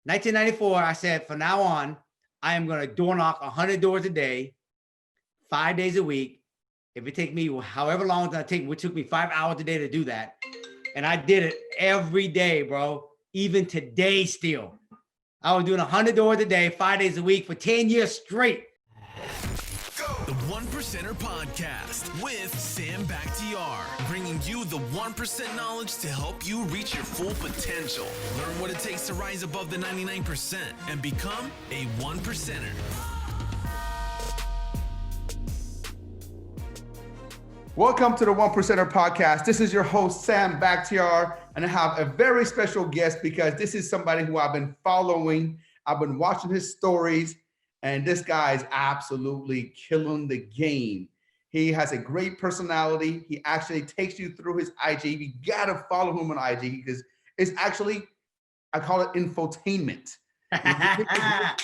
1994, I said, from now on, I am going to door knock 100 doors a day, 5 days a week. If it take me however long it's going to take, it took me 5 hours a day to do that. And I did it every day, bro. Even today still. I was doing 100 doors a day, 5 days a week for 10 years straight. The One Percenter Podcast with Sam Bakhtiar, bringing you the 1% knowledge to help you reach your full potential. Learn what it takes to rise above the 99% and become a 1%er. Welcome to the 1%er Podcast. This is your host, Sam Bakhtiar, and I have a very special guest because this is somebody who I've been following. I've been watching his stories. And this guy is absolutely killing the game. He has a great personality. He actually takes you through his IG. You gotta follow him on IG because it's actually, I call it infotainment.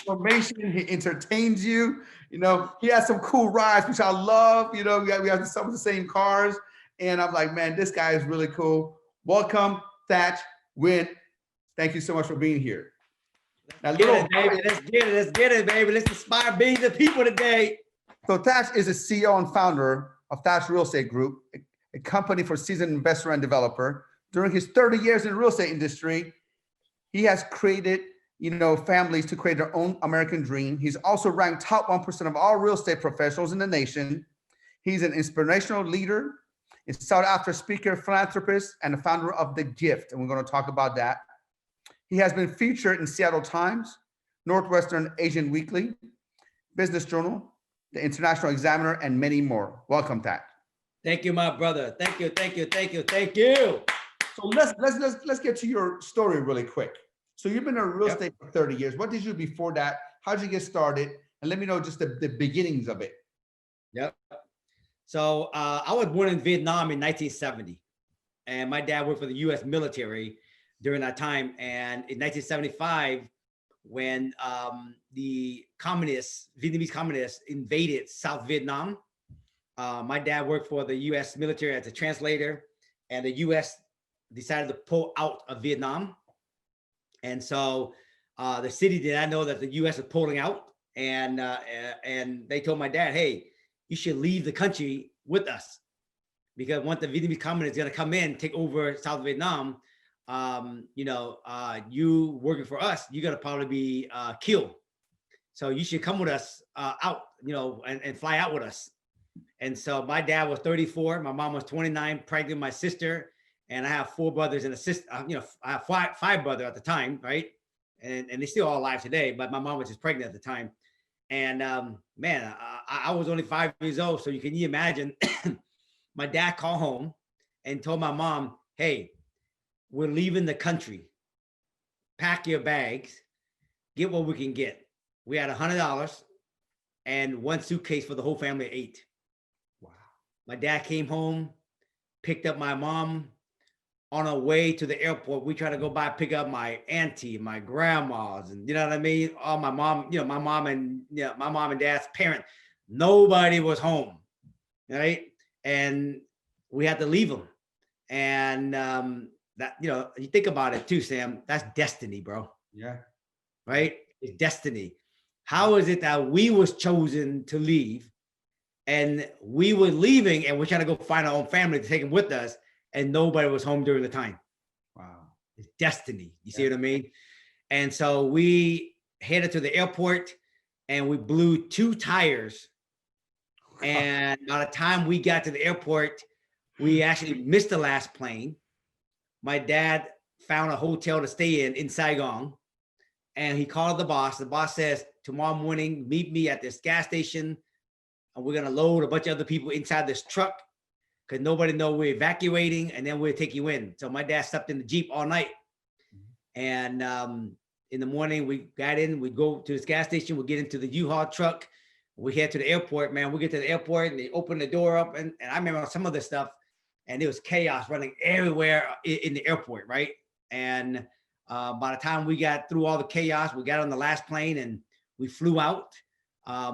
Information, he entertains you. You know, he has some cool rides, which I love. You know, we have some of the same cars. And I'm like, man, this guy is really cool. Welcome, Thach Nguyen. Thank you so much for being here. Now, let's get it, baby. Let's inspire billions of people today. So Thach is the CEO and founder of Thach Real Estate Group, a company for seasoned investor and developer. During his 30 years in the real estate industry, he has created, families to create their own American dream. He's also ranked top 1% of all real estate professionals in the nation. He's an inspirational leader, a sought-after speaker, philanthropist, and the founder of The Gift, and we're going to talk about that. He has been featured in Seattle Times, Northwestern Asian Weekly, Business Journal, the International Examiner, and many more. Welcome, Thach. Thank you, my brother. Thank you. So let's get to your story really quick. So you've been in real estate for 30 years. What did you do before that? How did you get started? And let me know just the beginnings of it. Yep. So I was born in Vietnam in 1970, and my dad worked for the U.S. military during that time. And in 1975, when the Vietnamese communists invaded South Vietnam, my dad worked for the U.S. military as a translator, and the U.S. decided to pull out of Vietnam. And so the city did not know that the U.S. was pulling out, and they told my dad, hey, you should leave the country with us, because once the Vietnamese communists are going to come in, take over South Vietnam, you working for us, you're gonna probably be killed. So you should come with us out, and fly out with us. And so my dad was 34, my mom was 29, pregnant with my sister, and I have 4 brothers and a sister. I have five brothers at the time, right? And they're still all alive today, but my mom was just pregnant at the time. And I was only 5 years old, so you can imagine. My dad called home and told my mom, hey, we're leaving the country. Pack your bags, get what we can get. We had $100 and 1 suitcase for the whole family of 8. Wow. My dad came home, picked up my mom. On our way to the airport, we tried to go by, pick up my auntie, my grandmas, and you know what I mean? All my mom, my mom and dad's parents. Nobody was home, right? And we had to leave them. And that, you think about it too, Sam, that's destiny, bro. Yeah. Right? It's destiny. How is it that we was chosen to leave, and we were leaving and we're trying to go find our own family to take them with us, and nobody was home during the time? Wow. It's destiny. You see what I mean? And so we headed to the airport and we blew 2 tires. And by the time we got to the airport, we actually missed the last plane. My dad found a hotel to stay in Saigon, and he called the boss. The boss says, tomorrow morning, meet me at this gas station, and we're going to load a bunch of other people inside this truck because nobody knows we're evacuating, and then we'll take you in. So my dad slept in the Jeep all night. And in the morning, we got in, we go to this gas station, we get into the U-Haul truck, we head to the airport, man. We get to the airport, and they open the door up, and I remember some of this stuff. And there was chaos running everywhere in the airport, right? And by the time we got through all the chaos, we got on the last plane and we flew out.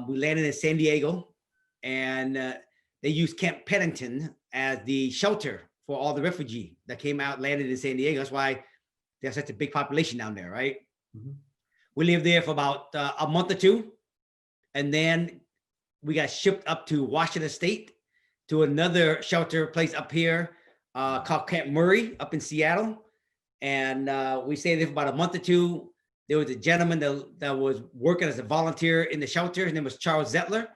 We landed in San Diego, and they used Camp Pennington as the shelter for all the refugees that came out, landed in San Diego. That's why there's such a big population down there, right? Mm-hmm. We lived there for about a month or two. And then we got shipped up to Washington State to another shelter place up here called Camp Murray up in Seattle. And we stayed there for about a month or two. There was a gentleman that was working as a volunteer in the shelter. His name was Charles Zettler.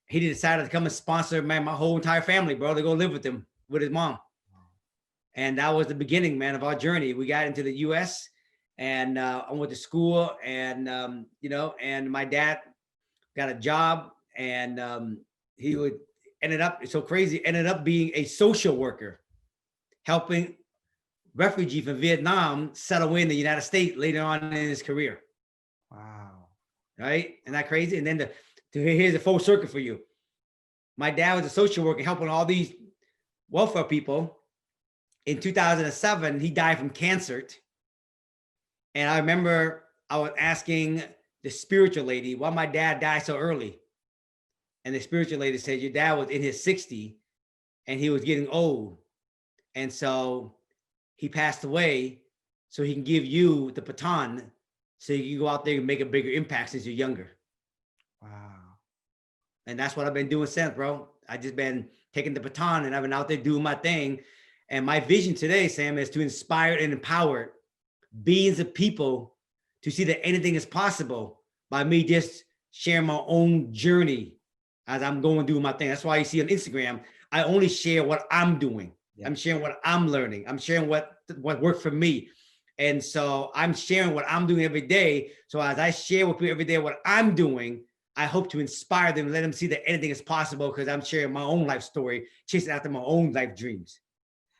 He decided to come and sponsor, man, my whole entire family, bro, to go live with him, with his mom. And that was the beginning, man, of our journey. We got into the U.S. and I went to school, and and my dad got a job, and ended up being a social worker, helping refugee from Vietnam settle in the United States later on in his career. Wow. Right? Isn't that crazy? And then here's a full circle for you. My dad was a social worker helping all these welfare people. In 2007, he died from cancer. And I remember I was asking the spiritual lady why my dad died so early. And the spiritual lady said, your dad was in his 60s and he was getting old. And so he passed away so he can give you the baton so you can go out there and make a bigger impact since you're younger. Wow. And that's what I've been doing since, bro. I just been taking the baton and I've been out there doing my thing. And my vision today, Sam, is to inspire and empower billions of people to see that anything is possible by me just sharing my own journey as I'm going through my thing. That's why you see on Instagram, I only share what I'm doing. Yeah. I'm sharing what I'm learning. I'm sharing what worked for me. And so I'm sharing what I'm doing every day. So as I share with people every day what I'm doing, I hope to inspire them, let them see that anything is possible because I'm sharing my own life story, chasing after my own life dreams.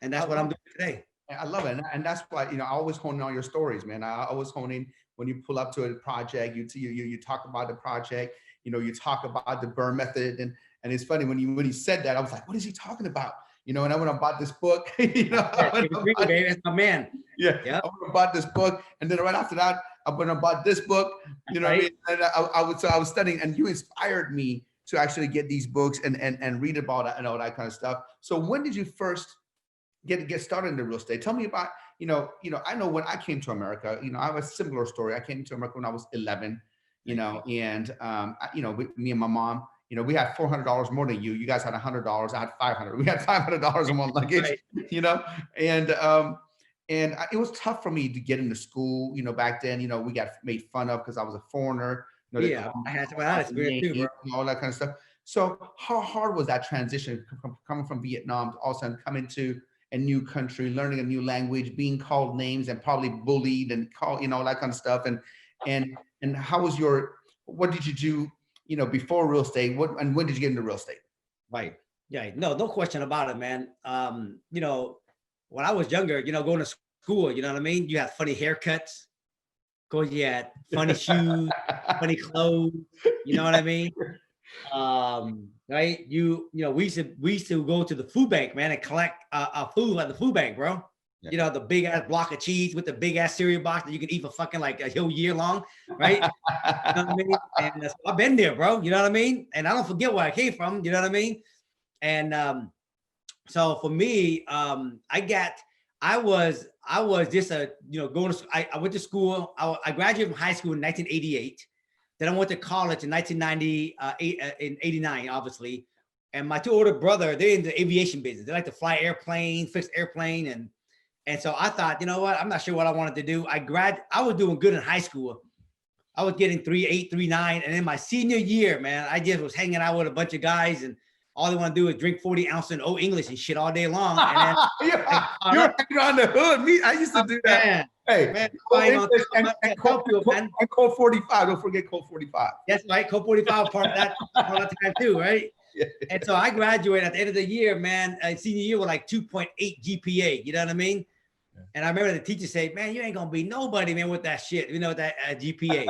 And that's what I'm doing today. I love it. And that's why, I always hone in on your stories, man. I always hone in when you pull up to a project, you talk about the project, you talk about the BRRRR method. And it's funny when he said that, I was like, what is he talking about? And I went and bought this book, That's my man. Yeah. I went and bought this book. And then right after that, I went and bought this book, right. And I was studying, and you inspired me to actually get these books and read about it and all that kind of stuff. So when did you first get started in the real estate? Tell me about, I know when I came to America, I have a similar story. I came to America when I was 11, and me and my mom, we had $400 more than you. You guys had $100. I had $500. We had $500 in one luggage, right. And it was tough for me to get into school, back then, we got made fun of because I was a foreigner. Yeah, I had to experience too, bro. All that kind of stuff. So how hard was that transition from coming from Vietnam to all of a sudden coming to a new country, learning a new language, being called names and probably bullied and all that kind of stuff. And how was what did you do, before real estate? And when did you get into real estate? Right. Yeah. No question about it, man. When I was younger, going to school, you know what I mean? You had funny haircuts, you had funny shoes, funny clothes, you know what I mean? Right. We used to go to the food bank, man, and collect food at the food bank, bro. Yeah. The big ass block of cheese with the big ass cereal box that you can eat for fucking like a whole year long, right? You know what I mean? And I've been there, bro. You know what I mean? And I don't forget where I came from. You know what I mean? And so for me, I was just going to. I went to school. I graduated from high school in 1988. Then I went to college in 1998, in 89, obviously. And my two older brothers, they're in the aviation business. They like to fly airplane, fix airplane. And so I thought, you know what? I'm not sure what I wanted to do. I was doing good in high school. I was getting 3.8, 3.9. And in my senior year, man, I just was hanging out with a bunch of guys, and all they want to do is drink 40 ounces of old English and shit all day long. And then, you're hanging on the hood. I used to do that. Man. Hey, man, and Code 45. Don't forget Code 45. That's right. Code 45 part of that time too, right? Yeah. And so I graduated at the end of the year, man. Senior year with like 2.8 GPA. You know what I mean? Yeah. And I remember the teacher said, "Man, you ain't gonna be nobody, man, with that shit. That GPA."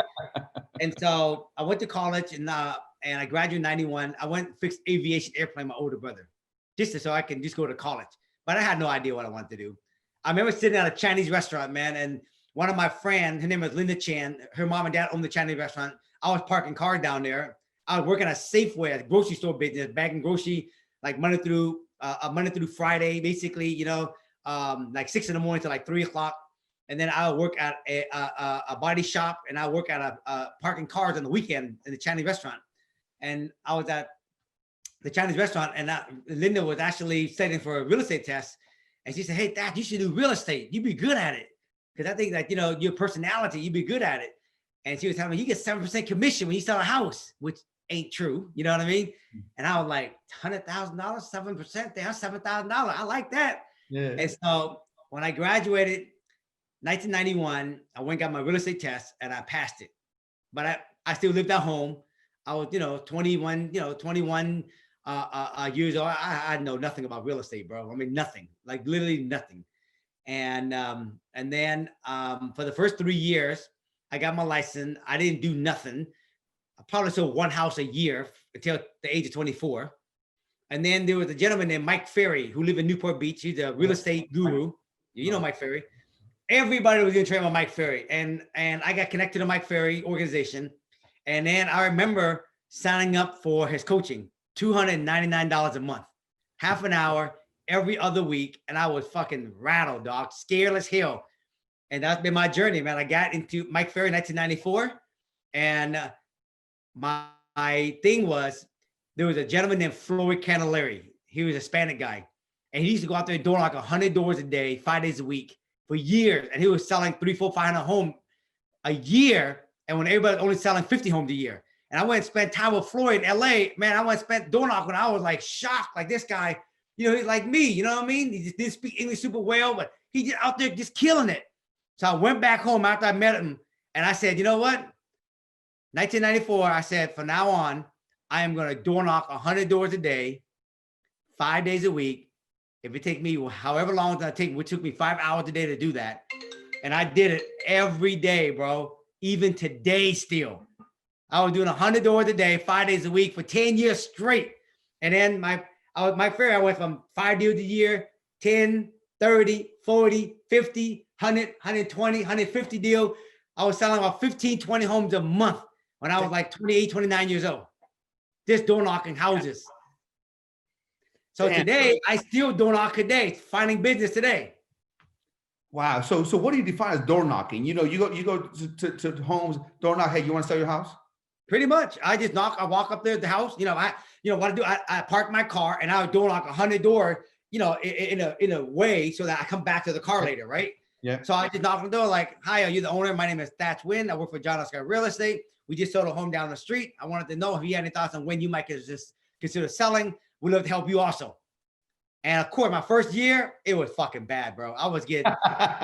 And so I went to college, and I graduated in 91. I went and fixed aviation airplane, my older brother, just so I can just go to college. But I had no idea what I wanted to do. I remember sitting at a Chinese restaurant, man, and one of my friends, her name was Linda Chan, her mom and dad owned the Chinese restaurant. I was parking cars down there. I was working at Safeway, a grocery store business, bagging grocery, like Monday through Friday, basically, like 6 in the morning to like 3 o'clock. and then I work at a body shop, and I work at a parking cars on the weekend in the Chinese restaurant. And I was at the Chinese restaurant, and Linda was actually studying for a real estate test, and she said, "Hey, Dad, you should do real estate. You'd be good at it, because I think that your personality, you'd be good at it." And she was telling me, "You get 7% commission when you sell a house," which ain't true. You know what I mean? And I was like, $100,000, 7%, that's $7,000. I like that. Yeah. And so when I graduated 1991, I went and got my real estate test, and I passed it. But I still lived at home. I was, 21 years old. I know nothing about real estate, bro. I mean, nothing, like literally nothing. And then for the first 3 years, I got my license. I didn't do nothing. I probably sold one house a year until the age of 24. And then there was a gentleman named Mike Ferry who lived in Newport Beach. He's a real estate guru. You know Mike Ferry. Everybody was going to train with Mike Ferry. And I got connected to Mike Ferry organization. And then I remember signing up for his coaching, $299 a month, half an hour every other week. And I was fucking rattled, dog, scared as hell. And that's been my journey, man. I got into Mike Ferry in 1994. And my thing was, there was a gentleman named Floyd Candelaria. He was a Hispanic guy. And he used to go out there and door knock 100 doors a day, 5 days a week for years. And he was selling 300, 400, 500 homes a year. And when everybody was only selling 50 homes a year. And I went and spent time with Floyd in LA. Man, I went and spent door knocking. I was like shocked, like this guy, he's like me, you know what I mean? He just didn't speak English super well, but he just out there just killing it. So I went back home after I met him, and I said, you know what? 1994, I said, from now on, I am going to door knock 100 doors a day, 5 days a week. If it takes me however long it's going to take, which took me 5 hours a day to do that. And I did it every day, bro. Even today still. I was doing 100 doors a day, 5 days a week for 10 years straight. And then my fair, I went from 5 deals a year, 10, 30, 40, 50, 100, 120, 150 deal. I was selling about 15, 20 homes a month when I was like 28, 29 years old. Just door knocking houses. So today, I still door knock today, finding business today. Wow. So what do you define as door knocking? You go to homes, door knock, hey, you want to sell your house? Pretty much. I just knock, I walk up there at the house. What I do, I park my car and I would door knock 100 doors, in a way so that I come back to the car later, right? Yeah. So I just knock on the door like, "Hi, are you the owner? My name is Thach Nguyen. I work for John Oscar Real Estate. We just sold a home down the street. I wanted to know if you had any thoughts on when you might just consider selling. We'd love to help you also." And of course, my first year, it was fucking bad, bro. I was getting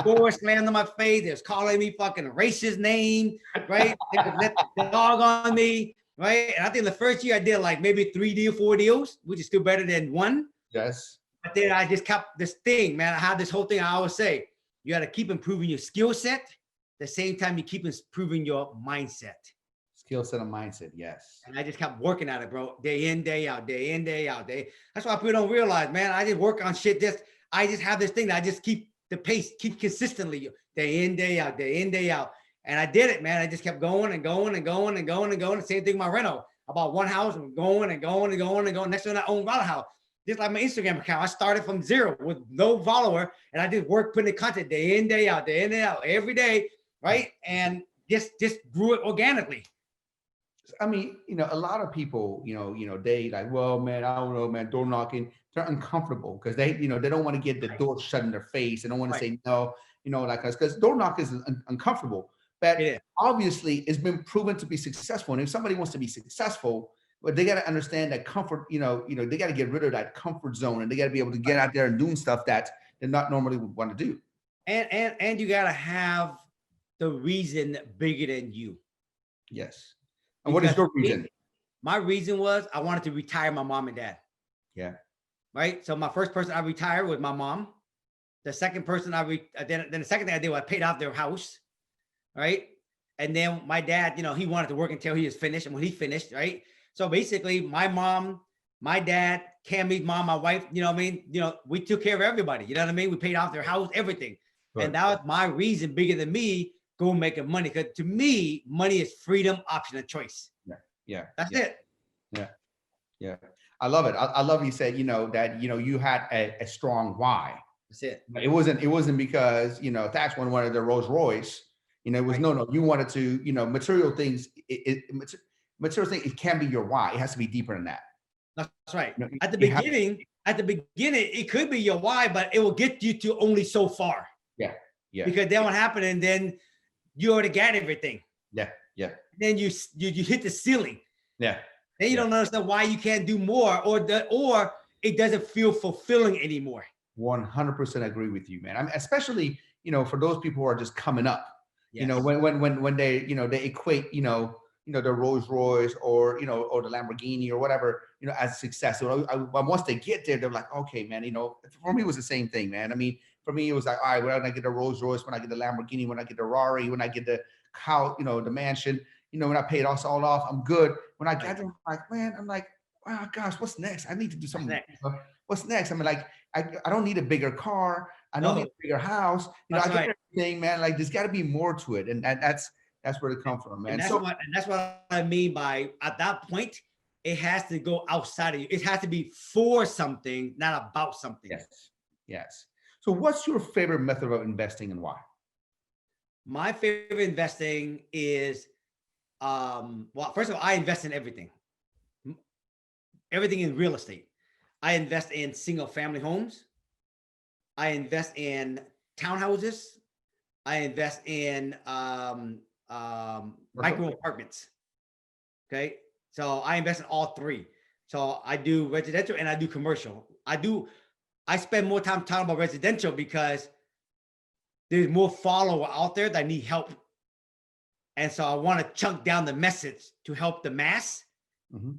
doors slammed in my face. They was calling me fucking racist name, right? They would let the dog on me, right? And I think the first year I did like maybe 4 deals, which is still better than one. Yes. But then I just kept this thing, man. I had this whole thing I always say, you got to keep improving your skill set. At the same time, you keep improving your mindset. Skill set and mindset, yes. And I just kept working at it, bro. Day in, day out, day in, day out. That's why people don't realize, man. I just work on shit. I just have this thing that I just keep the pace, keep consistently, day in, day out, day in, day out. And I did it, man. I just kept going and going and going and going and going. The same thing with my rental. I bought one house and going and going and going and going. Next one, I owned another house. Just like my Instagram account, I started from zero with no follower, and I just worked putting the content day in, day out, every day, right? And just grew it organically. I mean, a lot of people, they like, well, man, I don't know, man, door knocking, they're uncomfortable because they don't want to get the door shut in their face. They don't want to say no, like us, because door knock is uncomfortable. But obviously, it's been proven to be successful. And if somebody wants to be successful, but they got to understand that comfort, they got to get rid of that comfort zone, and they got to be able to get out there and doing stuff that they not normally would want to do. And you got to have the reason bigger than you. Yes. And what is your reason? My reason was I wanted to retire my mom and dad. Yeah. Right. So my first person I retired was my mom. The second person then the second thing I did was I paid off their house. Right. And then my dad, he wanted to work until he was finished. And when he finished, right. So basically my mom, my dad, Cammy's mom, my wife, we took care of everybody. You know what I mean? We paid off their house, everything. Right. And that was my reason bigger than me go making money. Because to me, money is freedom, option, and choice. Yeah. That's it. Yeah. I love it. I love you said, that, you had a strong why. That's it. It wasn't because, Thach wanted the Rolls Royce. It was no, you wanted to, material things, material things, it can be your why. It has to be deeper than that. That's right. You know, At the you have- beginning, it could be your why, but it will get you to only so far. Yeah. Yeah. Because then what happened, and then you already got everything. Yeah. Yeah. Then you hit the ceiling. Yeah. Then you don't understand why you can't do more, or it doesn't feel fulfilling anymore. 100% agree with you, man. I mean, especially, for those people who are just coming up, Yes. when they, they equate, the Rolls Royce or, or the Lamborghini or whatever, as success. So once they get there, they're like, okay, man, for me, it was the same thing, man. I mean, for me, it was like, all right, when I get the Rolls Royce, when I get the Lamborghini, when I get the Ferrari, when I get the house, the mansion, when I pay it all off, I'm good. When I get there, I'm like, man, wow, gosh, what's next? I need to do something. What's next? I mean, like, I don't need a bigger car. I don't need a bigger house. I get everything, man. Like, there's got to be more to it, and that's where it comes from, man. And that's what I mean by, at that point, it has to go outside of you. It has to be for something, not about something. Yes. So, what's your favorite method of investing and why? My favorite investing is, well, first of all, I invest in everything in real estate. I invest in single family homes. I invest in townhouses. I invest in micro apartments. Okay. So I invest in all three. So I do residential and I do commercial. I spend more time talking about residential because there's more follower out there that need help. And so I want to chunk down the message to help the mass. Mm-hmm.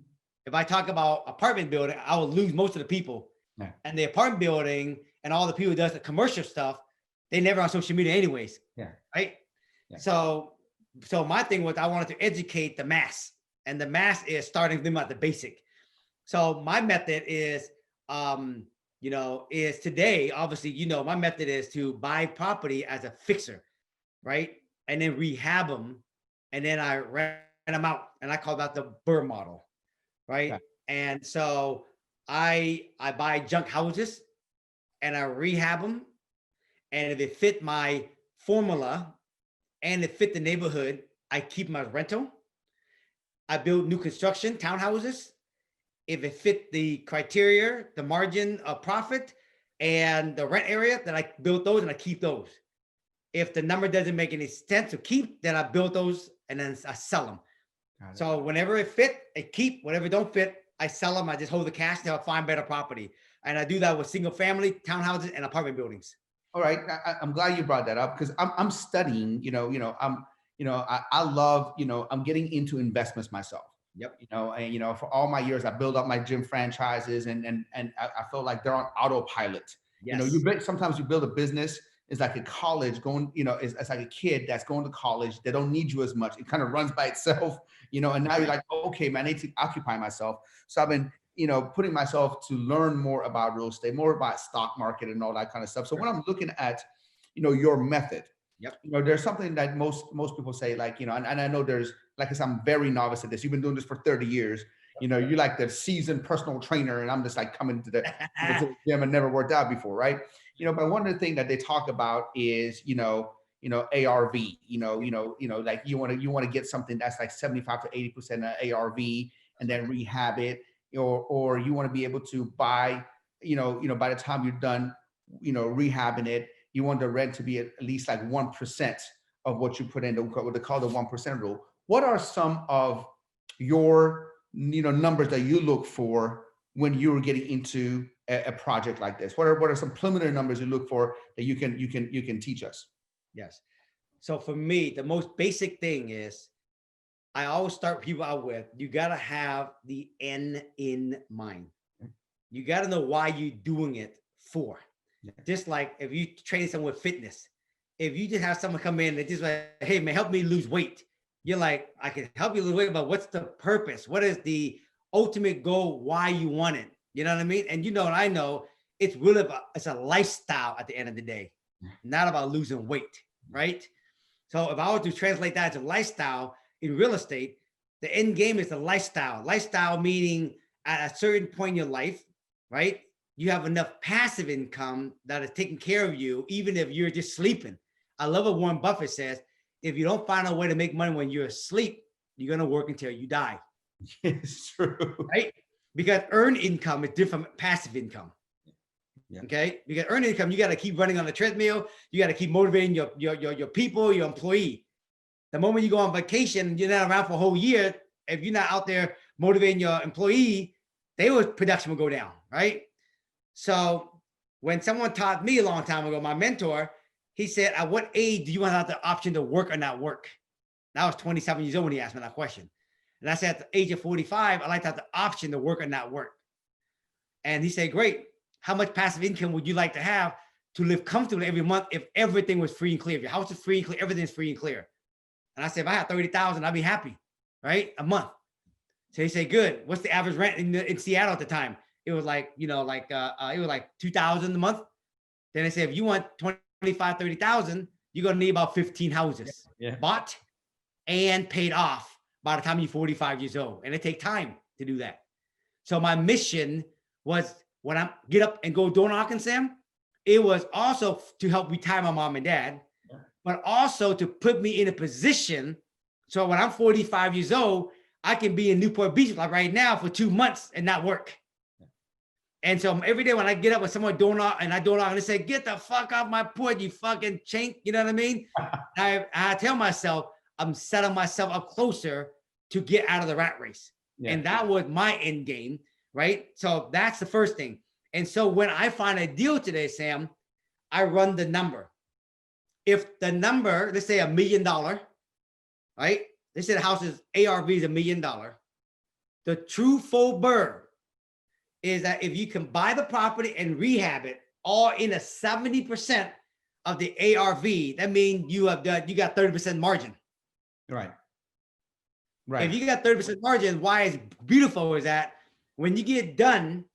If I talk about apartment building, I will lose most of the people. Yeah. And the apartment building and all the people who does the commercial stuff, they never on social media anyways. Yeah. Right. Yeah. So my thing was, I wanted to educate the mass, and the mass is starting them at the basic. So my method is, is today, obviously, my method is to buy property as a fixer, right? And then rehab them. And then I rent them out, and I call that the BRRRR model. Right. Okay. And so I buy junk houses and I rehab them. And if it fit my formula and it fit the neighborhood, I keep my rental. I build new construction townhouses. If it fit the criteria, the margin of profit and the rent area, then I build those and I keep those. If the number doesn't make any sense to keep, then I build those and then I sell them. So whenever it fit, I keep. Whatever don't fit, I sell them. I just hold the cash until I find better property. And I do that with single family, townhouses, and apartment buildings. All right. I'm glad you brought that up, because I'm studying, I love, I'm getting into investments myself. Yep. And, for all my years, I built up my gym franchises and I feel like they're on autopilot. Yes. Sometimes you build a business. It's like a college going, it's like a kid that's going to college. They don't need you as much. It kind of runs by itself, and now you're like, okay, man, I need to occupy myself. So I've been, putting myself to learn more about real estate, more about stock market and all that kind of stuff. So when I'm looking at, your method, yep. There's something that most people say, like, and I know there's, like I said, I'm very novice at this. You've been doing this for 30 years. You're like the seasoned personal trainer, and I'm just like coming to the gym and never worked out before, right? But one of the things that they talk about is, ARV, like you want to get something that's like 75 to 80% ARV and then rehab it, or you want to be able to buy, by the time you're done, rehabbing it, you want the rent to be at least like 1% of what you put in, what they call the 1% rule. What are some of your, numbers that you look for when you're getting into a project like this? What are some preliminary numbers you look for that you can teach us? Yes. So for me, the most basic thing is, I always start people out with, you got to have the end in mind. You got to know why you're doing it for. Yeah. Just like if you train someone with fitness, if you just have someone come in and just like, hey man, help me lose weight. You're like, I can help you lose weight, but what's the purpose? What is the ultimate goal? Why you want it? You know what I mean? And and I know it's really about, it's a lifestyle at the end of the day, not about losing weight, right? So if I were to translate that to lifestyle in real estate, the end game is the lifestyle. Lifestyle meaning at a certain point in your life, right? you have enough passive income that is taking care of you, even if you're just sleeping. I love what Warren Buffett says. If you don't find a way to make money when you're asleep, you're going to work until you die. It's true. Right? Because earned income is different from passive income. Yeah. Okay. Because earned income, you got to keep running on the treadmill. You got to keep motivating your people, your employee. The moment you go on vacation, you're not around for a whole year. If you're not out there motivating your employee, production will go down. Right. So when someone taught me a long time ago, my mentor, he said, at what age do you want to have the option to work or not work? And I was 27 years old when he asked me that question. And I said, at the age of 45, I like to have the option to work or not work. And he said, great. How much passive income would you like to have to live comfortably every month if everything was free and clear? If your house is free and clear, everything's free and clear. And I said, if I had 30,000, I'd be happy, right? A month. So he said, good. What's the average rent in Seattle at the time? It was like, it was like 2,000 a month. Then I said, if you want 25, 30,000, you're going to need about 15 houses bought and paid off by the time you're 45 years old. And it takes time to do that. So my mission was, when I get up and go door knocking, Sam, it was also to help retire my mom and dad, but also to put me in a position so when I'm 45 years old, I can be in Newport Beach like right now for 2 months and not work. And so every day when I get up with someone door knock and I door knock and they say, get the fuck off my porch, you fucking chink, you know what I mean? I tell myself, I'm setting myself up closer to get out of the rat race. Yeah. And that was my end game, right? So that's the first thing. And so when I find a deal today, Sam, I run the number. If the number, let's say $1 million, right? They say the house's ARV is $1 million. The true full BRRRR is that if you can buy the property and rehab it all in a 70% of the ARV, that means you got 30% margin. Right. If you got 30% margin, why it's beautiful is that when you get done,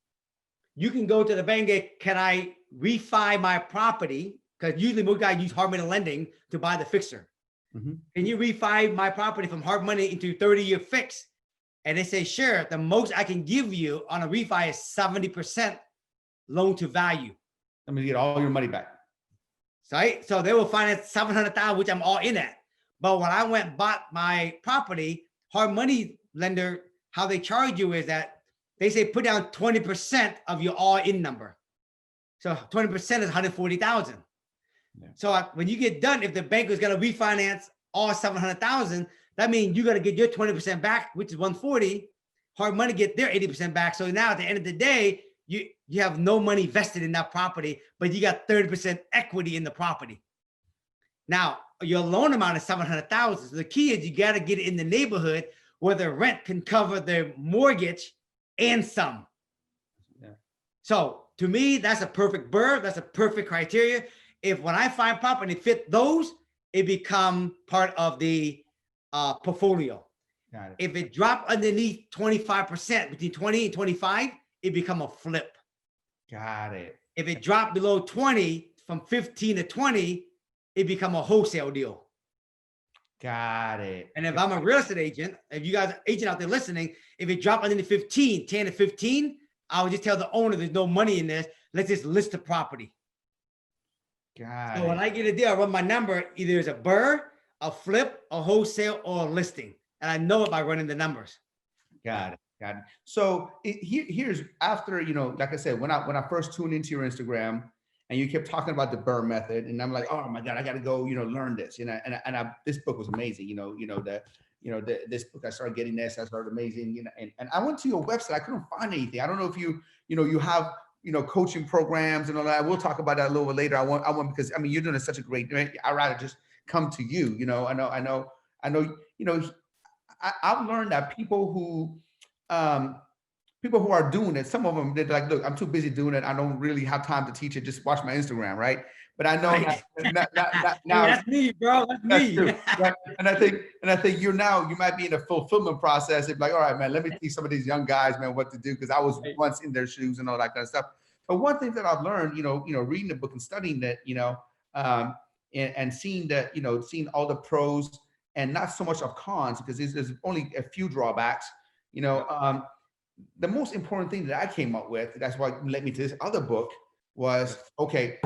you can go to the bank and can I refi my property? Because usually most guys use hard money lending to buy the fixer. Mm-hmm. Can you refi my property from hard money into 30-year fix? And they say, sure, the most I can give you on a refi is 70% loan to value. Let me get all your money back. Right? So they will finance $700,000, which I'm all in at. But when I went and bought my property, hard money lender, how they charge you is that they say put down 20% of your all-in number. So 20% is 140,000. Yeah. So when you get done, if the bank is going to refinance all 700,000, that means you got to get your 20% back, which is 140. Hard money get their 80% back. So now at the end of the day, you have no money vested in that property, but you got 30% equity in the property. Now your loan amount is 700,000. So the key is you got to get it in the neighborhood where the rent can cover their mortgage and some. Yeah. So to me, that's a perfect BRRRR. That's a perfect criteria. If when I find property fit those, it become part of the portfolio. Got it. If it drop underneath 25%, between 20 and 25, it become a flip. Got it. If it dropped below 20, from 15 to 20, it become a wholesale deal. Got it. And if I'm a real estate agent, if you guys are agent out there listening, if it dropped underneath 15, 10 to 15, I would just tell the owner there's no money in this. Let's just list the property. So when I get a deal, I run my number. Either it's a BRRRR, a flip, a wholesale, or a listing. And I know it by running the numbers. Got it. Got it. So here's after, like I said, when I first tuned into your Instagram and you kept talking about the BRRRR method, and I'm like, oh my God, I got to go, learn this. And this book was amazing. This book, I started getting this, I started amazing. And I went to your website. I couldn't find anything. I don't know if you have, coaching programs and all that. We'll talk about that a little bit later. I want, because you're doing such a great, I'd rather just come to you. I've learned that people who are doing it, some of them, they're like, look, I'm too busy doing it. I don't really have time to teach it. Just watch my Instagram. Right. But I know now that's me, bro. That's me. True, right? And I think you might be in a fulfillment process. It's like, all right, man, let me teach some of these young guys, man, what to do. Cause I was once in their shoes and all that kind of stuff. But one thing that I've learned, reading the book and studying that, and seeing that, seeing all the pros and not so much of cons, because there's only a few drawbacks, the most important thing that I came up with, that's what led me to this other book, was, okay,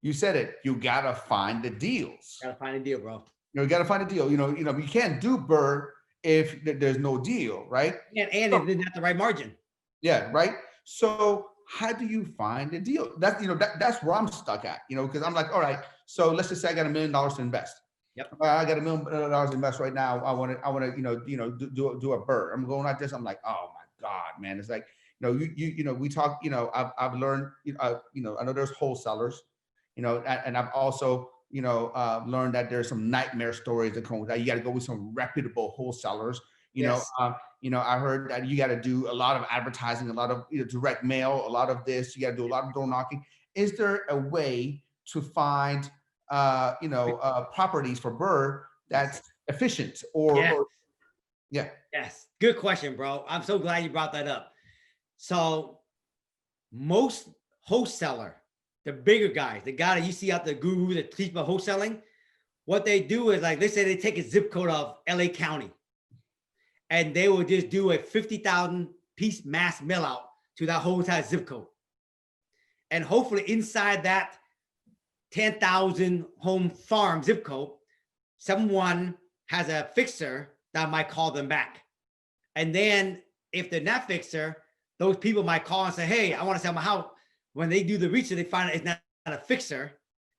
you said it, you gotta find the deals. Gotta find a deal, bro. You gotta find a deal. You can't do BRRRR if there's no deal, right? And if it's not the right margin. Yeah, right. So how do you find a deal? That's that's where I'm stuck at, because I'm like, all right, so let's just say I got $1 million to invest. Yep. I got $1 million to invest right now. I want to, do a BRRRR. I'm going like this. I'm like, oh my God, man. It's like, we talk, I've learned, I know there's wholesalers, and I've also, learned that there's some nightmare stories that come with that. You got to go with some reputable wholesalers. Yes. I heard that you got to do a lot of advertising, a lot of direct mail, a lot of this. You got to do a lot of door knocking. Is there a way to find, properties for BRRRR that's efficient Yes. Yes. Good question, bro. I'm so glad you brought that up. So most wholesaler, the bigger guys, the guy that you see out the guru that teach about wholesaling, what they do is, like, let's say they take a zip code of LA County, and they will just do a 50,000 piece mass mail out to that whole entire zip code. And hopefully inside that 10,000 home farm zip code, someone has a fixer that might call them back. And then if they're not fixer, those people might call and say, hey, I want to sell my house. When they do the research, they find out it's not a fixer.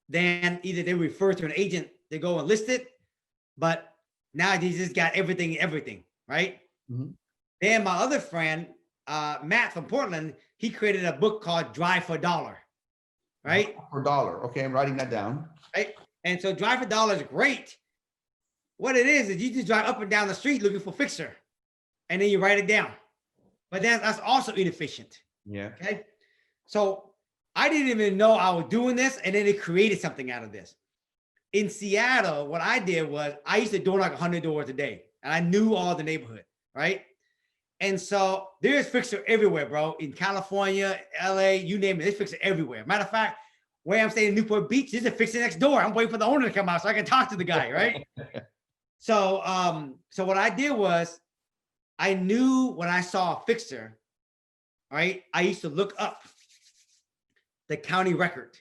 Then either they refer to an agent, they go and list it. But now they just got everything, right? Mm-hmm. Then my other friend, Matt from Portland, he created a book called Drive for Dollar, right? For dollar. Okay, I'm writing that down. Right. And so Drive for Dollar is great. What it is you just drive up and down the street looking for fixer, and then you write it down. But that's also inefficient. Yeah. Okay. So I didn't even know I was doing this, and then it created something out of this. In Seattle, what I did was I used to door knock 100 doors a day, and I knew all the neighborhood, right? And so there's fixer everywhere, bro. In California, LA, you name it, there's fixer everywhere. Matter of fact, where I'm staying in Newport Beach, there's a fixer next door. I'm waiting for the owner to come out so I can talk to the guy, right? So what I did was I knew when I saw a fixer, right, I used to look up the county record.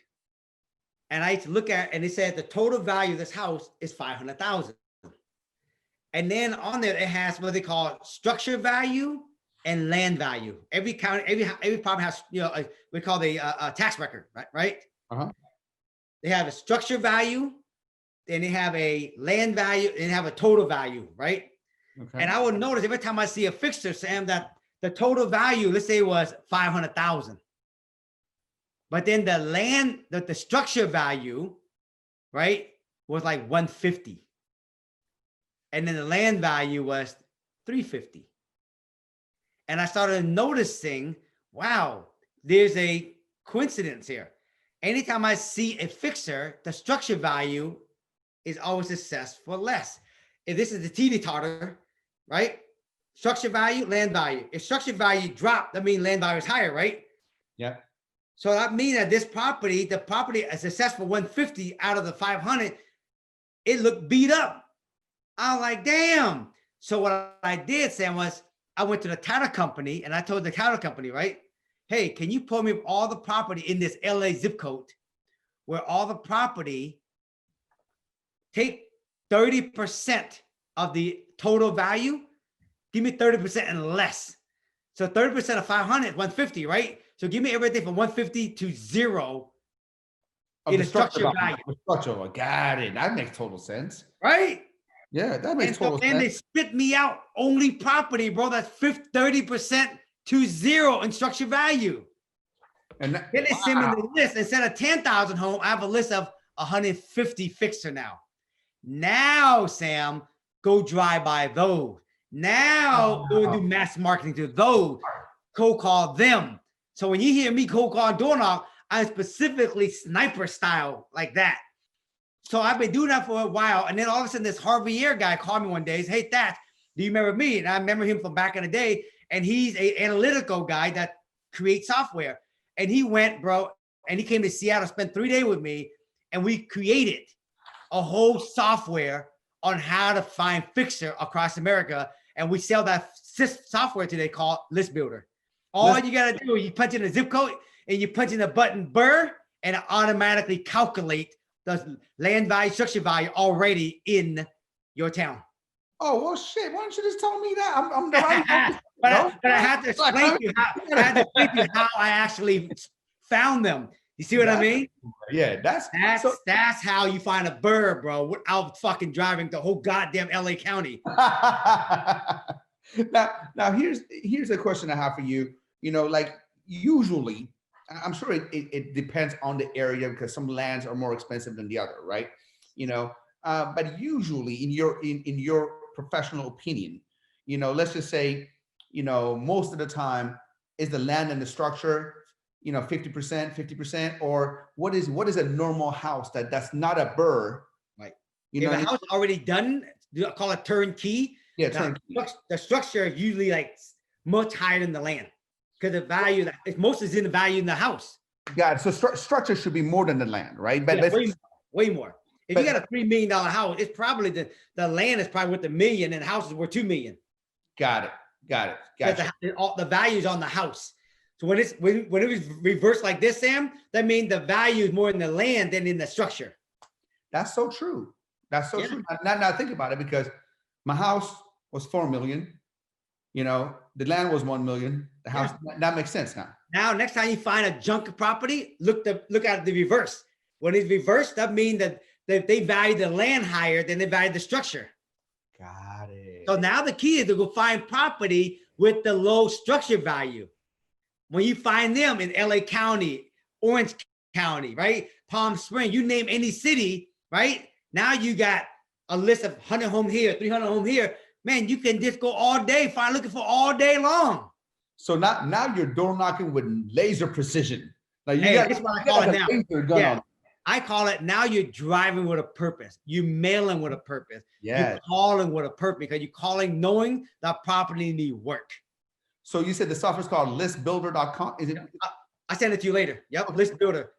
And I used to look at, and it said the total value of this house is 500,000. And then on there, it has what they call structure value and land value. Every county, every property has, we call the tax record, right? Uh-huh. They have a structure value, then they have a land value, and they have a total value, right? Okay. And I would notice every time I see a fixture, Sam, that the total value, let's say, was 500,000. But then the land, the structure value, right, was like 150. And then the land value was 350. And I started noticing, wow, there's a coincidence here. Anytime I see a fixer, the structure value is always assessed for less. If this is the teeter-totter, right? Structure value, land value. If structure value dropped, that means land value is higher, right? Yeah. So that means that this property, the property is assessed for 150 out of the 500, it looked beat up. I was like, damn. So what I did, Sam, was I went to the title company and I told the title company, right? Hey, can you pull me up all the property in this LA zip code where all the property, take 30% of the total value, give me 30% and less. So 30% of 500 is 150, right? So give me everything from 150 to 0 in the structure value. Structure, got it. That makes total sense. Right? Yeah, that makes total sense. And they spit me out only property, bro, that's 30% to 0 in structure value. And then they send me the list. Instead of 10,000 home, I have a list of 150 fixer now. Now, Sam, go drive by those. Now go do mass marketing to those. Cold call them. So when you hear me cold call door knock, I'm specifically sniper style like that. So I've been doing that for a while. And then all of a sudden this Javier guy called me one day. He said, hey, Thach, do you remember me? And I remember him from back in the day. And he's an analytical guy that creates software. And he went, bro, and he came to Seattle, spent 3 days with me. And we created a whole software on how to find fixer across America. And we sell that software today called List Builder. All you got to do is you punch in a zip code and you punch in the button BRRRR, and it automatically calculate the land value, structure value already in your town. Oh, well, shit. Why don't you just tell me that? I'm the but I have to explain to you how I actually found them. You see what I mean? Yeah, that's how you find a BRRRR, bro, without fucking driving the whole goddamn LA County. now here's a question I have for you. You know, like usually, I'm sure it depends on the area because some lands are more expensive than the other, right? You know, but usually in your professional opinion, you know, let's just say, you know, most of the time is the land and the structure, you know, 50%, or what is a normal house that's not a BRRRR? Right. You know, if a house already done, I call it turnkey. Yeah, turnkey. The structure is usually like much higher than the land because the value that most is in the value in the house. Got it. So structure should be more than the land, right? But yeah, way more. If you got a $3 million house, it's probably the land is probably worth $1 million and the house is worth $2 million. Got it. Gotcha. The value is on the house. So when it was reversed like this, Sam, that means the value is more in the land than in the structure. That's so true. That's so true. Now think about it, because my house was 4 million. You know, the land was 1 million. The house, that makes sense now. Now, next time you find a junk property, look at the reverse. When it's reversed, that means that they value the land higher than they value the structure. Got it. So now the key is to go find property with the low structure value. When you find them in LA County, Orange County, right? Palm Springs, you name any city, right? Now you got a list of 100 homes here, 300 homes here. Man, you can just go all day, looking for all day long. So now you're door knocking with laser precision. Like that's what I call it now. I call it now you're driving with a purpose. You're mailing with a purpose. Yeah. You're calling with a purpose because you're calling knowing that property need work. So you said the software is called listbuilder.com. Is it? I send it to you later. Yep, okay. List Builder.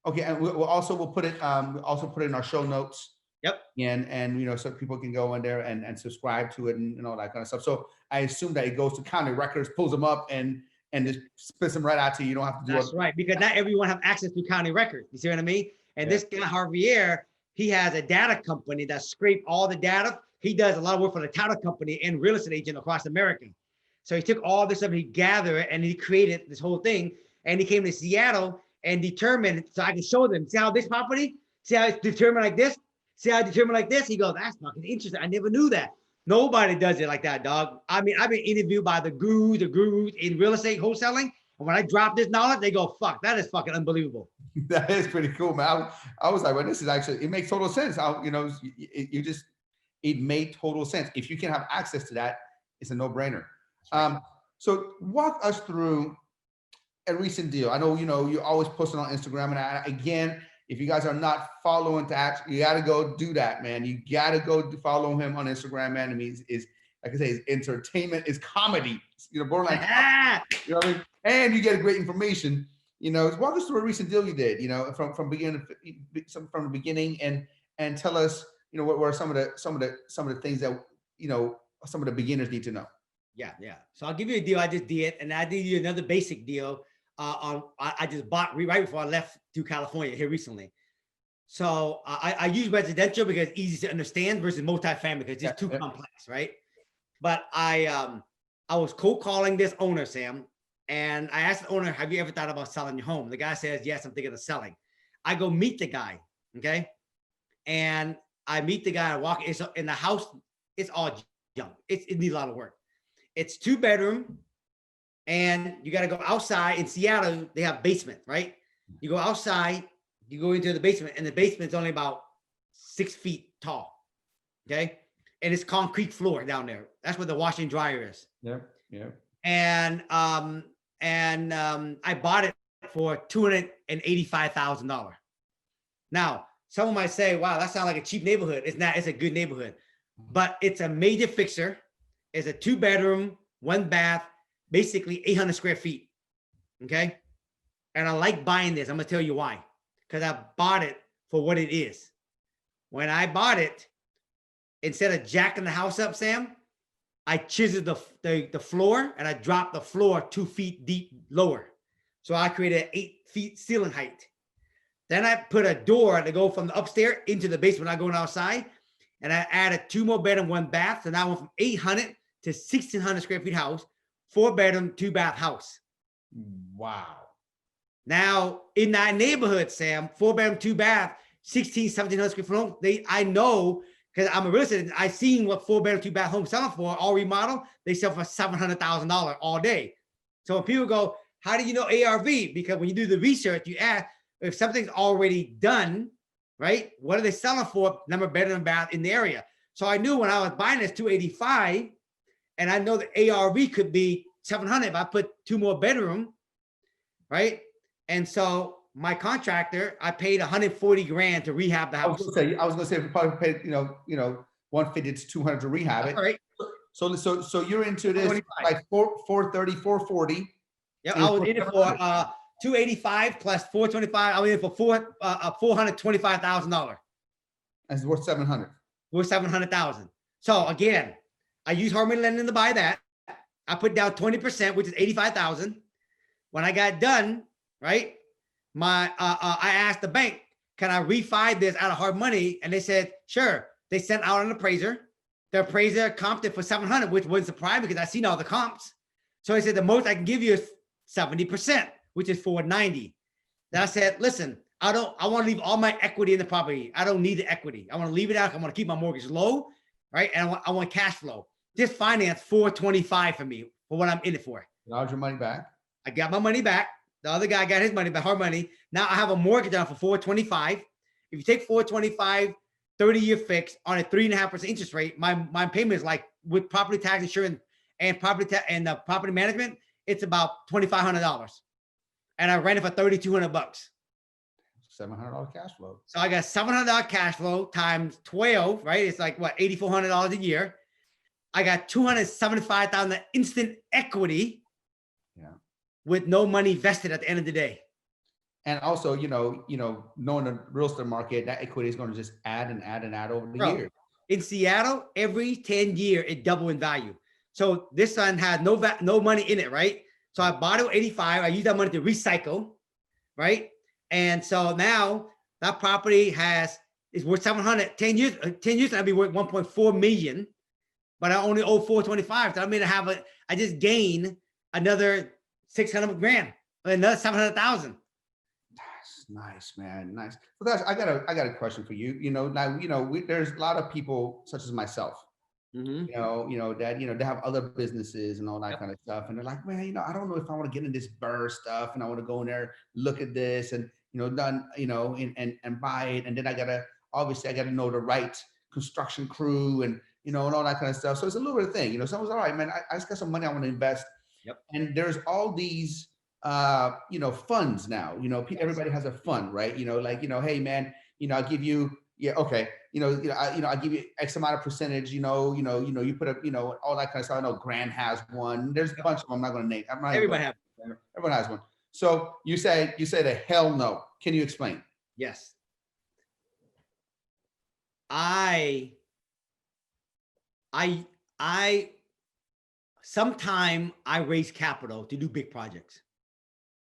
Okay, and we'll put it in our show notes. Yep. And you know, so people can go in there and subscribe to it and all that kind of stuff. So I assume that it goes to county records, pulls them up, and just spits them right out to you. You don't have to do it. That's right, because not everyone have access to county records. You see what I mean? And this guy Javier, he has a data company that scrape all the data. He does a lot of work for the title company and real estate agent across America. So he took all this stuff, he gathered it, and he created this whole thing. And he came to Seattle and determined, so I can show them, see how this property, see how it's determined like this, see how it's determined like this. He goes, that's fucking interesting. I never knew that. Nobody does it like that, dog. I mean, I've been interviewed by the gurus in real estate wholesaling. And when I drop this knowledge, they go, fuck, that is fucking unbelievable. That is pretty cool, man. I was like, well, this is actually, it makes total sense. You know, it made total sense. If you can have access to that, it's a no-brainer. So walk us through a recent deal. I know, you know, you're always posting on Instagram, and again, if you guys are not following Thach, you got to go do that, man. You got to go follow him on Instagram, man. I mean, is like I say, his entertainment is comedy, you know, borderline. You know what I mean? And you get great information. You know, walk us through a recent deal you did. You know, from the beginning, and tell us, you know, what were some of the things that, you know, some of the beginners need to know. Yeah. So I'll give you a deal I just did, and I did you another basic deal I just bought right before I left to California here recently. So I use residential because it's easy to understand versus multifamily because it's just too complex, right? But I was cold calling this owner, Sam, and I asked the owner, "Have you ever thought about selling your home?" The guy says, "Yes, I'm thinking of selling." I go meet the guy, okay, and I meet the guy. I walk in the house. It's all junk. It needs a lot of work. It's 2-bedroom, and you got to go outside. In Seattle, they have basement, right? You go outside, you go into the basement, and the basement's only about 6 feet tall, okay? And it's concrete floor down there. That's where the washer and dryer is. Yeah. And I bought it for $285,000. Now, someone might say, "Wow, that sounds like a cheap neighborhood." It's not. It's a good neighborhood, but it's a major fixer. It's a 2-bedroom, 1 bath, basically 800 square feet. Okay. And I like buying this. I'm going to tell you why. Because I bought it for what it is. When I bought it, instead of jacking the house up, Sam, I chiseled the floor and I dropped the floor 2 feet deep lower. So I created 8 feet ceiling height. Then I put a door to go from the upstairs into the basement, not going outside. And I added 2 more bedroom, 1 bath. So now I went from 800 to 1,600 square feet house, 4 bedroom, 2 bath house. Wow. Now in that neighborhood, Sam, 4 bedroom, 2 bath, 1,700 square foot home. I know, because I'm a real estate, I seen what 4 bedroom, 2 bath homes selling for, all remodel, they sell for $700,000 all day. So when people go, how do you know ARV? Because when you do the research, you ask if something's already done, right? What are they selling for? Number of bedroom and bath in the area. So I knew when I was buying this 285, and I know the ARV could be 700 if I put 2 more bedroom, right? And so my contractor, I paid 140 grand to rehab the house. I was gonna say, if you probably paid, 150 to 200 to rehab it. All right. So you're into this 25. like 430, 440. Yeah, I was in it for 285 plus 425. I was in it for $425,000. And it's worth 700. Worth 700,000. So again, I used hard money lending to buy that. I put down 20%, which is 85,000. When I got done, right, I asked the bank, can I refi this out of hard money? And they said, sure. They sent out an appraiser. The appraiser comped it for 700, which wasn't surprising because I seen all the comps. So I said, the most I can give you is 70%, which is 490. Then I said, listen, I want to leave all my equity in the property. I don't need the equity. I want to leave it out. I want to keep my mortgage low, right? And I want cash flow. Just finance 425 for me for what I'm in it for. How's your money back? I got my money back. The other guy got his money back, hard money. Now I have a mortgage on for 425. If you take 425, 30-year fix on a 3.5% interest rate, my payment is like, with property tax insurance and property tax and the property management, it's about $2,500. And I rent it for $3,200. $700 cash flow. So I got $700 cash flow times 12, right? It's like what, $8,400 a year. I got $275,000 instant equity. Yeah. With no money vested at the end of the day. And also, knowing the real estate market, that equity is going to just add and add and add over the years. In Seattle, every 10 years, it double in value. So this one had no money in it, right? So I bought it at 85. I used that money to recycle, right? And so now that property is worth 700. 10 years, I'd be worth 1.4 million, but I only owe 425. So I mean, I just gained another 600 grand, another 700,000. That's nice, man. Nice. So I got a question for you. There's a lot of people such as myself, that they have other businesses and all that kind of stuff. And they're like, man, I don't know if I want to get in this BRRRR stuff and I want to go in there, look at this and, and buy it. And then I got to know the right construction crew and, and all that kind of stuff. So it's a little bit of thing, someone's all right, man, I just got some money I want to invest. Yep. And there's all these, funds now, everybody has a fund, right? Hey man, I'll give you, okay. I give you X amount of percentage, you put up, all that kind of stuff. I know Grant has one. There's a bunch of them. I'm not going to name. Everyone has one. So you say the hell no. Can you explain? Yes. Sometime I raise capital to do big projects.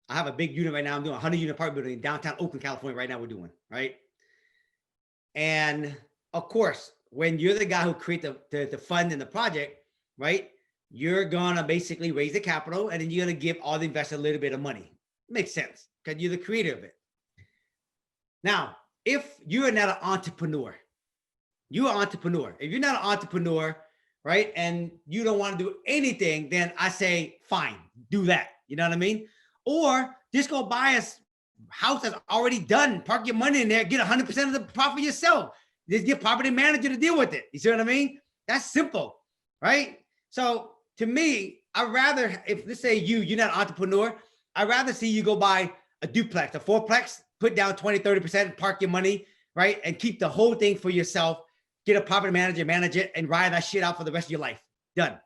I have a big unit right now. I'm doing a 100-unit apartment building in downtown Oakland, California. Right now we're doing, right? And of course, when you're the guy who create the fund in the project, right? You're gonna basically raise the capital and then you're gonna give all the investors a little bit of money. Makes sense because you're the creator of it. Now, if you're not an entrepreneur, you're an entrepreneur. If you're not an entrepreneur, right, and you don't want to do anything, then I say, fine, do that. You know what I mean? Or just go buy a house that's already done, park your money in there, get 100% of the profit yourself. Just get property manager to deal with it. You see what I mean? That's simple, right? So to me, I'd rather, if let's say you're not an entrepreneur, I'd rather see you go buy a duplex, a fourplex, put down 20, 30%, park your money, right? And keep the whole thing for yourself. Get a property manager, manage it, and ride that shit out for the rest of your life. Done.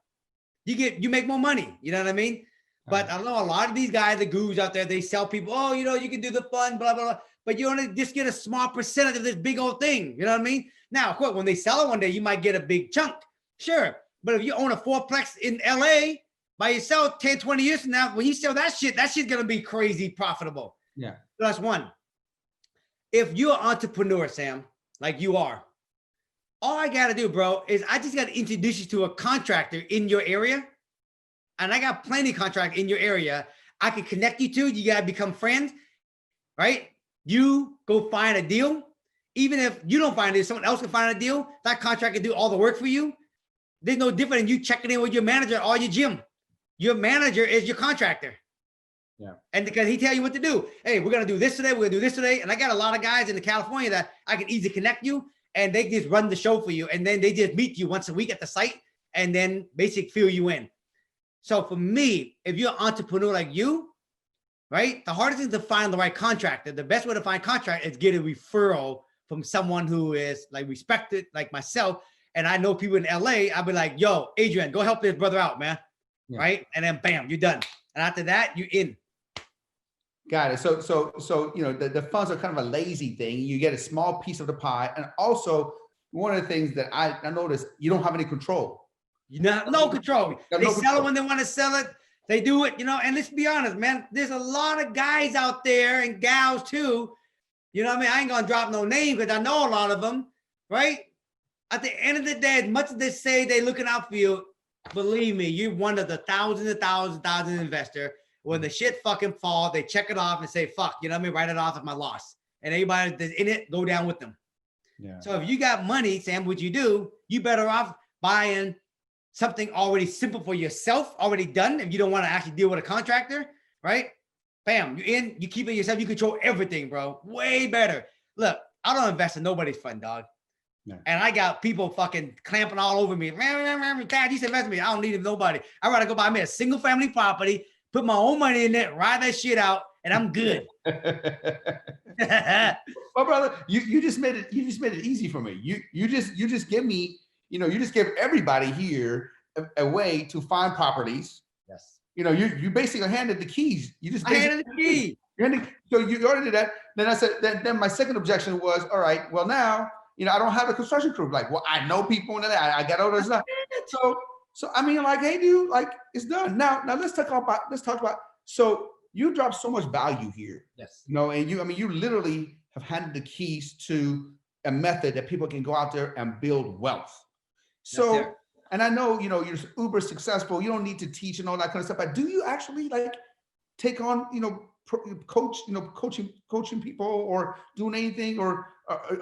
You make more money. You know what I mean? But I know a lot of these guys, the gurus out there, they sell people, oh, you can do the fund, blah, blah, blah. But you only just get a small percentage of this big old thing. You know what I mean? Now, of course, when they sell it one day, you might get a big chunk. Sure. But if you own a fourplex in LA by yourself 10, 20 years from now, when you sell that shit's going to be crazy profitable. Yeah. So that's one. If you're an entrepreneur, Sam, like you are, all I got to do, bro, is I just got to introduce you to a contractor in your area. And I got plenty of contractors in your area I can connect you to. You got to become friends, right? You go find a deal. Even if you don't find it, someone else can find a deal. That contractor can do all the work for you. There's no different than you checking in with your manager or your gym. Your manager is your contractor. Yeah. And because he tell you what to do. Hey, we're going to do this today. We're going to do this today. And I got a lot of guys in California that I can easily connect you, and they just run the show for you. And then they just meet you once a week at the site and then basically fill you in. So for me, if you're an entrepreneur like you, right, the hardest thing is to find the right contractor. The best way to find contract is get a referral from someone who is like respected, like myself. And I know people in LA, I'll be like, yo, Adrian, go help this brother out, man. Yeah. Right. And then bam, you're done. And after that, you're in. Got it. So you know, the funds are kind of a lazy thing. You get a small piece of the pie. And also one of the things that I noticed, you don't have any control. You know, no control. They sell it when they want to sell it. They do it, you know, and let's be honest, man, there's a lot of guys out there and gals too. You know what I mean? I ain't going to drop no name because I know a lot of them, right? At the end of the day, as much as they say they're looking out for you, believe me, you're one of the thousands investor. When the shit fucking fall, they check it off and say, fuck, you know what I mean? Write it off as my loss. And anybody that's in it, go down with them. Yeah. So if you got money, Sam, what you do, you better off buying something already simple for yourself, already done. If you don't want to actually deal with a contractor, right? Bam, you're in, you keep it yourself, you control everything, bro. Way better. Look, I don't invest in nobody's fund, dog. No. And I got people fucking clamping all over me. Dad, you should invest in me. I don't need nobody. I'd rather go buy me a single family property, put my own money in it, ride that shit out, and I'm good. Well, brother, you just made it easy for me. You just give me, you know, you just give everybody here a way to find properties. Yes. You know, you basically handed the keys. You just handed the key. So you already did that. Then I said, then my second objection was, all right, well now, you know, I don't have a construction crew. Like, well, I know people in that. I got all this stuff. So I mean, like, hey, dude, like, it's done. Now let's talk about. So you drop so much value here. Yes. You know, and you literally have handed the keys to a method that people can go out there and build wealth. So, and I know, you know, you're uber successful. You don't need to teach and all that kind of stuff. But do you actually like take on, you know, coaching people or doing anything, or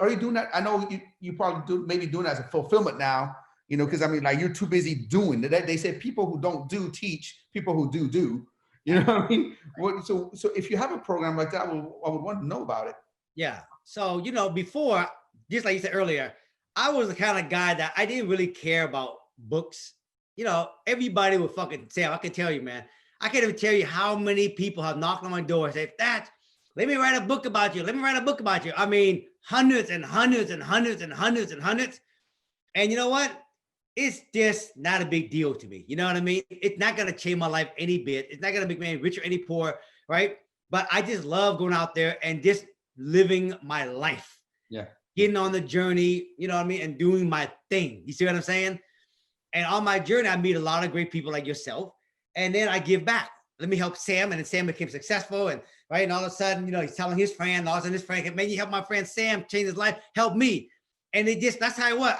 are you doing that? I know you probably maybe doing that as a fulfillment now, you know, because I mean, like, you're too busy doing that. They say people who don't do teach, people who do. You know what I mean? So if you have a program like that, I would want to know about it. Yeah. So, you know, before, just like you said earlier, I was the kind of guy that I didn't really care about books. You know, everybody would fucking say, I can tell you, man, I can't even tell you how many people have knocked on my door and said, that, let me write a book about you. Let me write a book about you. I mean, hundreds and hundreds and hundreds and hundreds and hundreds. And you know what? It's just not a big deal to me. You know what I mean? It's not going to change my life any bit. It's not going to make me any rich or any poor, right? But I just love going out there and just living my life. Yeah. Getting on the journey, you know what I mean? And doing my thing. You see what I'm saying? And on my journey, I meet a lot of great people like yourself. And then I give back. Let me help Sam. And then Sam became successful. And right. And all of a sudden, you know, he's telling his friend, all of a sudden his friend, man, you help my friend Sam change his life. Help me. And that's how it was.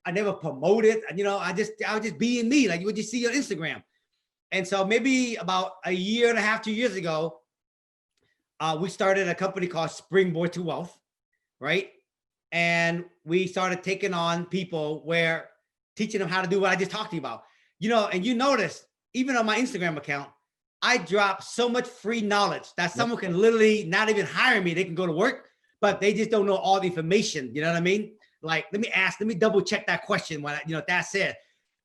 I never promoted, you know, I was just being me, like what you see on Instagram. And so maybe about a year and a half, 2 years ago, we started a company called Springboard to Wealth, right? And we started taking on people teaching them how to do what I just talked to you about. You know, and you notice, even on my Instagram account, I drop so much free knowledge that someone can literally not even hire me. They can go to work, but they just don't know all the information. You know what I mean? Like, let me double check that question when that said.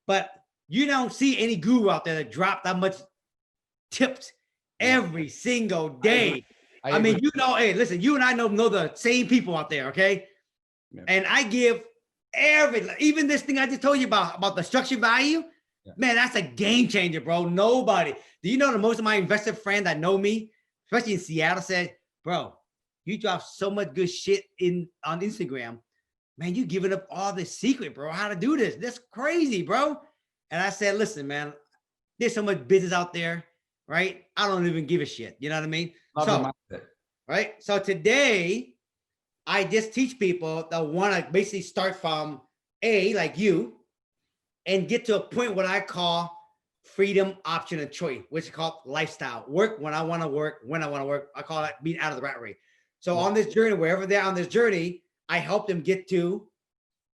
But you don't see any guru out there that drop that much tips every single day. I mean, you know, hey, listen, you and I know the same people out there, okay? Yeah. And I give even this thing I just told you about the structured value, man, that's a game changer, bro. Nobody. Do you know that most of my investor friends that know me, especially in Seattle, said, bro, you drop so much good shit on Instagram. man, you giving up all this secret, bro, how to do this. That's crazy, bro. And I said, listen, man, there's so much business out there, right? I don't even give a shit. You know what I mean? Right. So today, I just teach people that want to basically start from A, like you, and get to a point what I call freedom, option, and choice, which is called lifestyle. Work when I want to work, when I want to work. I call it being out of the rat race. So on this journey, wherever they're on this journey, I help them get to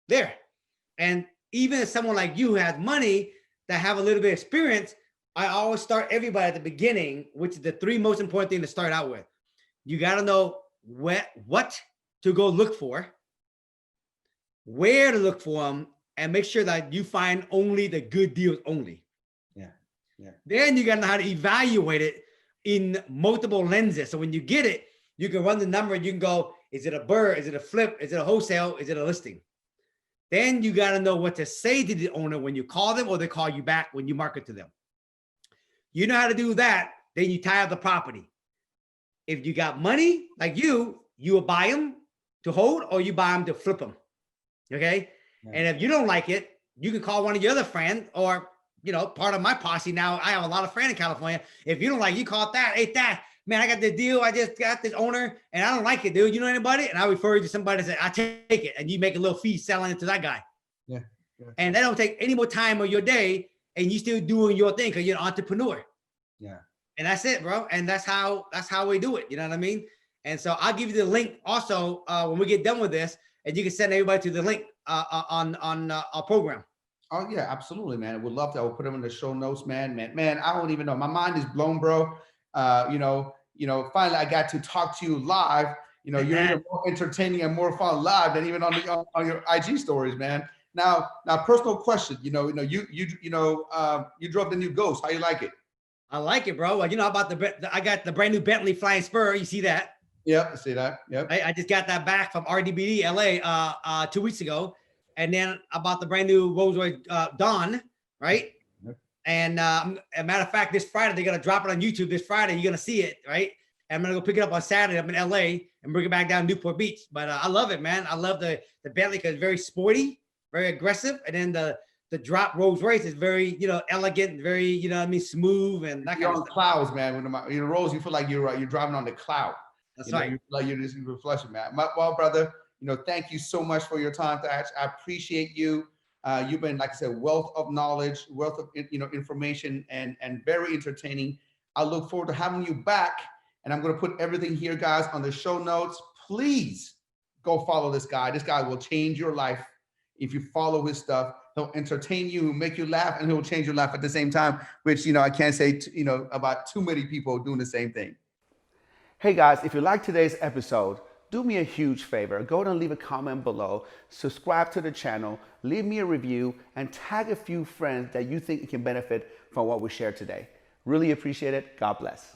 there. And even if someone like you has money that have a little bit of experience, I always start everybody at the beginning, which is the 3 most important things to start out with. You got to know what to go look for, where to look for them, and make sure that you find only the good deals only. Yeah. Then you got to know how to evaluate it in multiple lenses. So when you get it, you can run the number and you can go, is it a BRRRR? Is it a flip? Is it a wholesale? Is it a listing? Then you got to know what to say to the owner when you call them or they call you back when you market to them. You know how to do that, then you tie up the property. If you got money like you will buy them to hold or you buy them to flip them. Okay. Yeah. And if you don't like it, you can call one of your other friends or, part of my posse now. I have a lot of friends in California. If you don't like, you call it that. Hey, that man, I got this deal. I just got this owner and I don't like it, dude. You know anybody? And I refer you to somebody that said, I take it. And you make a little fee selling it to that guy. Yeah. And that don't take any more time of your day. And you still doing your thing because you're an entrepreneur. Yeah. And that's it, bro. And that's how we do it. You know what I mean? And so I'll give you the link also when we get done with this, and you can send everybody to the link on our program. Oh yeah, absolutely, man. I would love to. I will put them in the show notes, man. I don't even know. My mind is blown, bro. Finally I got to talk to you live. You're even more entertaining and more fun live than even on your IG stories, man. Now, personal question. You drove the new Ghost. How you like it? I like it, bro. I got the brand new Bentley Flying Spur. You see that? Yep, I see that. Yep. I just got that back from RDBD LA 2 weeks ago. And then I bought the brand new Rolls Royce Dawn, right? Yep. And as a matter of fact, this Friday, they're going to drop it on YouTube this Friday. You're going to see it, right? And I'm going to go pick it up on Saturday up in LA and bring it back down to Newport Beach. But I love it, man. I love the Bentley because it's very sporty, very aggressive. And then the drop Rolls Royce is very, elegant, very, smooth and that kind of stuff. Clouds, man. When you Rolls, you feel like you're driving on the cloud. That's right. You feel like you're just reflection, man. Well, brother, thank you so much for your time, Thach. I appreciate you. You've been, like I said, wealth of knowledge, wealth of information, and very entertaining. I look forward to having you back. And I'm going to put everything here, guys, on the show notes. Please go follow this guy. This guy will change your life if you follow his stuff. He'll entertain you, he'll make you laugh, and he'll change your life at the same time, which, I can't say, about too many people doing the same thing. Hey guys, if you like today's episode, do me a huge favor. Go ahead and leave a comment below, subscribe to the channel, leave me a review, and tag a few friends that you think can benefit from what we shared today. Really appreciate it. God bless.